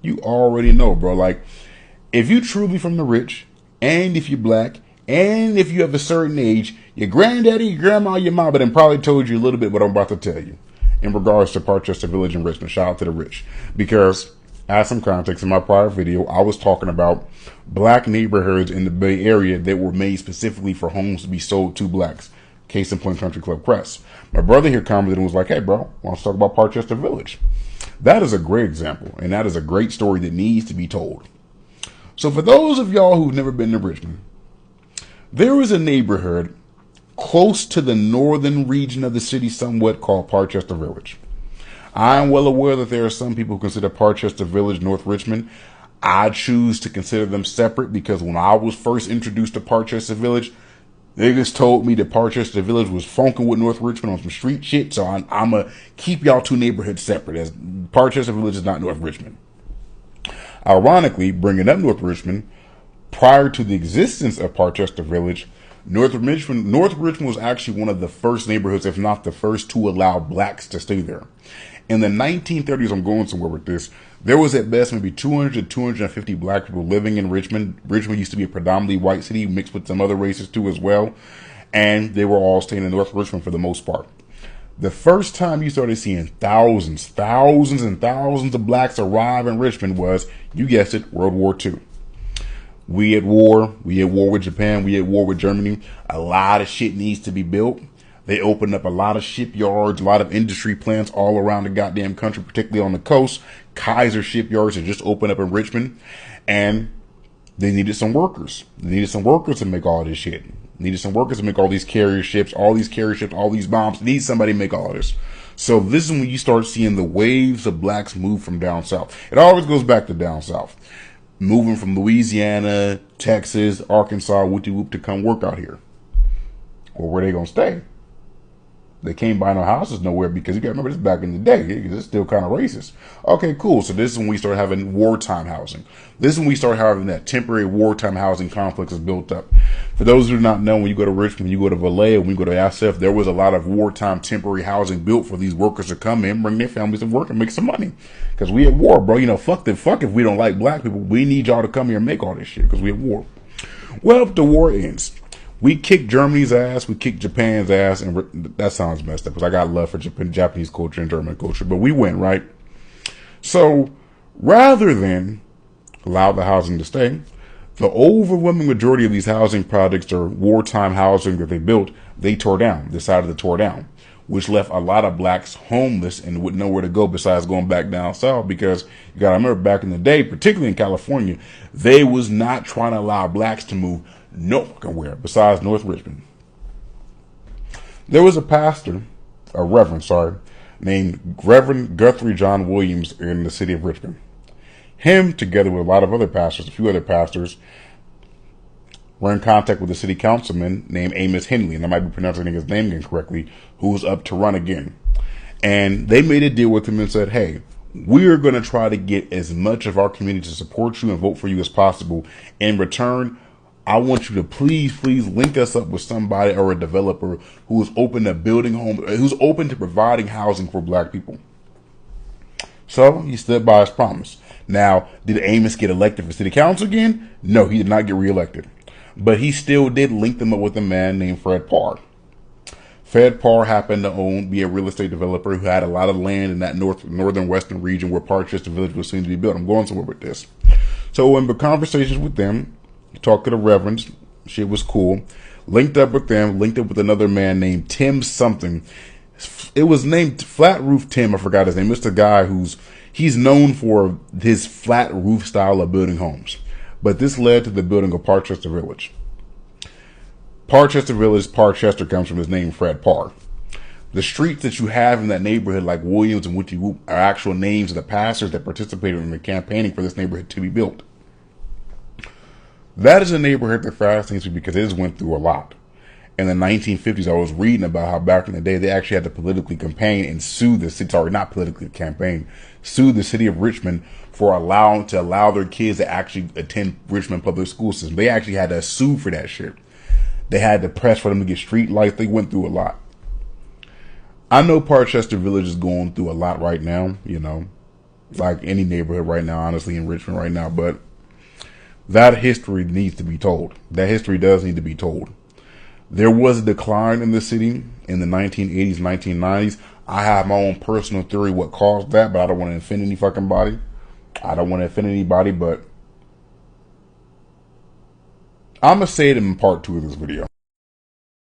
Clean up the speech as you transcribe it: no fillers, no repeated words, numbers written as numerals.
You already know, bro. Like, if you truly from the rich, and if you're black, and if you have a certain age, your granddaddy, your grandma, your mama then probably told you a little bit what I'm about to tell you in regards to Parchester Village in Richmond. Shout out to the rich. Because, as some context, in my prior video, I was talking about black neighborhoods in the Bay Area that were made specifically for homes to be sold to blacks. Case in point, Country Club Crest. My brother here commented and was like, hey, bro, want to talk about Parchester Village? That is a great example, and that is a great story that needs to be told. So for those of y'all who've never been to Richmond, there is a neighborhood close to the northern region of the city somewhat called Parchester Village. I am well aware that there are some people who consider Parchester Village North Richmond. I choose to consider them separate because when I was first introduced to Parchester Village, niggas told me that Parchester Village was funking with North Richmond on some street shit, so I'm going to keep y'all two neighborhoods separate, as Parchester Village is not North Richmond. Ironically, bringing up North Richmond, prior to the existence of Parchester Village, North Richmond was actually one of the first neighborhoods, if not the first, to allow blacks to stay there. In the 1930s, I'm going somewhere with this, there was at best maybe 200 to 250 black people living in Richmond. Richmond used to be a predominantly white city, mixed with some other races too as well. And they were all staying in North Richmond for the most part. The first time you started seeing thousands and thousands of blacks arrive in Richmond was, you guessed it, World War II. We at war with Japan, we at war with Germany. A lot of shit needs to be built. They opened up a lot of shipyards, a lot of industry plants all around the goddamn country, particularly on the coast. Kaiser shipyards had just opened up in Richmond, and they needed some workers. They needed some workers to make all this shit. Needed some workers to make all these carrier ships, all these bombs. Need somebody to make all of this. So this is when you start seeing the waves of blacks move from down south. It always goes back to down south. Moving from Louisiana, Texas, Arkansas, whoop to come work out here. Well, where they gonna stay? They can't buy no houses nowhere because you gotta remember this back in the day. It's still kind of racist. Okay, cool. So this is when we start having wartime housing. This is when we start having that temporary wartime housing complex is built up. For those who do not know, when you go to Richmond, when you go to Vallejo, when you go to SF, there was a lot of wartime temporary housing built for these workers to come in, bring their families to work and make some money. Because we at war, bro. Fuck if we don't like black people. We need y'all to come here and make all this shit because we at war. Well, the war ends. We kicked Germany's ass, we kicked Japan's ass, and that sounds messed up because I got love for Japanese culture and German culture, but we win, right? So, rather than allow the housing to stay, the overwhelming majority of these housing projects or wartime housing that they built, they decided to tore down, which left a lot of blacks homeless and with nowhere to go besides going back down south because you gotta remember back in the day, particularly in California, they was not trying to allow blacks to move no fucking where besides North Richmond. There was a reverend, named Reverend Guthrie John Williams in the city of Richmond. Him, together with a lot of other pastors, a few other pastors, were in contact with a city councilman named Amos Hinkley, and I might be pronouncing his name incorrectly, who was up to run again. And they made a deal with him and said, hey, we're going to try to get as much of our community to support you and vote for you as possible. In return, I want you to please link us up with somebody or a developer who is open to building homes, who's open to providing housing for black people. So he stood by his promise. Now, did Amos get elected for city council again? No, he did not get reelected. But he still did link them up with a man named Fred Parr. Fred Parr happened to be a real estate developer who had a lot of land in that northern western region where Parchester Village was soon to be built. I'm going somewhere with this. So in the conversations with them, talked to the reverends, shit was cool. Linked up with them, linked up with another man named Tim something. It was named Flat Roof Tim, I forgot his name. It's the guy he's known for his flat roof style of building homes. But this led to the building of Parchester Village. Parchester comes from his name, Fred Parr. The streets that you have in that neighborhood, like Williams and Wooty Whoop, are actual names of the pastors that participated in the campaigning for this neighborhood to be built. That is a neighborhood that fascinates me because it has went through a lot. In the 1950s, I was reading about how back in the day, they actually had to politically campaign and sue the city, sue the city of Richmond for allowing their kids to actually attend Richmond public school system. They actually had to sue for that shit. They had to press for them to get street lights. They went through a lot. I know Parchester Village is going through a lot right now, like any neighborhood right now, honestly, in Richmond right now. But that history needs to be told. That history does need to be told. There was a decline in the city in the 1980s, 1990s. I have my own personal theory what caused that, but I don't want to offend any fucking body. I don't want to offend anybody, but I'm going to say it in part 2 of this video.